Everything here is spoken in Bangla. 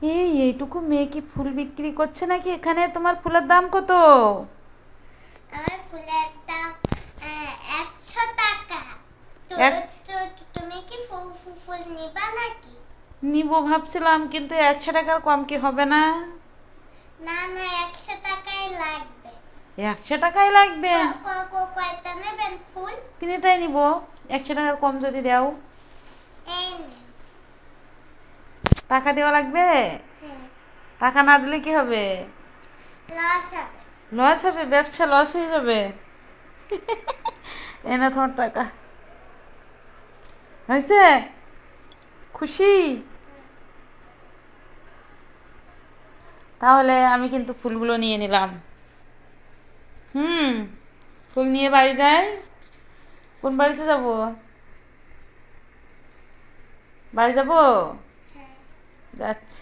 এইটুকু মেয়ে কি ফুল বিক্রি করছে নাকি এখানে? তোমার ফুলের দাম কত? আমার ফুলের দাম 100 টাকা। তো এক তুমি কি ফুল নিবা নাকি? নিবো ভাবছিলাম, কিন্তু 100 টাকার কম কি হবে না? না না, 100 টাকাই লাগবে। 100 টাকাই লাগবে? কয়টা নেবেন ফুল? তিনটাই নিব। 100 টাকার কম যদি দাও। এই নেন। টাকা দেওয়া লাগবে? হ্যাঁ। টাকা না দিলে কি হবে? লস হবে। লস হবে? ব্যবসা লস হয়ে যাবে। এনে তোমার টাকা। হয়েছে? খুশি? তাহলে আমি কিন্তু ফুলগুলো নিয়ে নিলাম। হুম। ফুল নিয়ে বাড়ি যাই। কোন বাড়িতে যাব? বাড়ি যাব? হ্যাঁ। যাচ্ছি।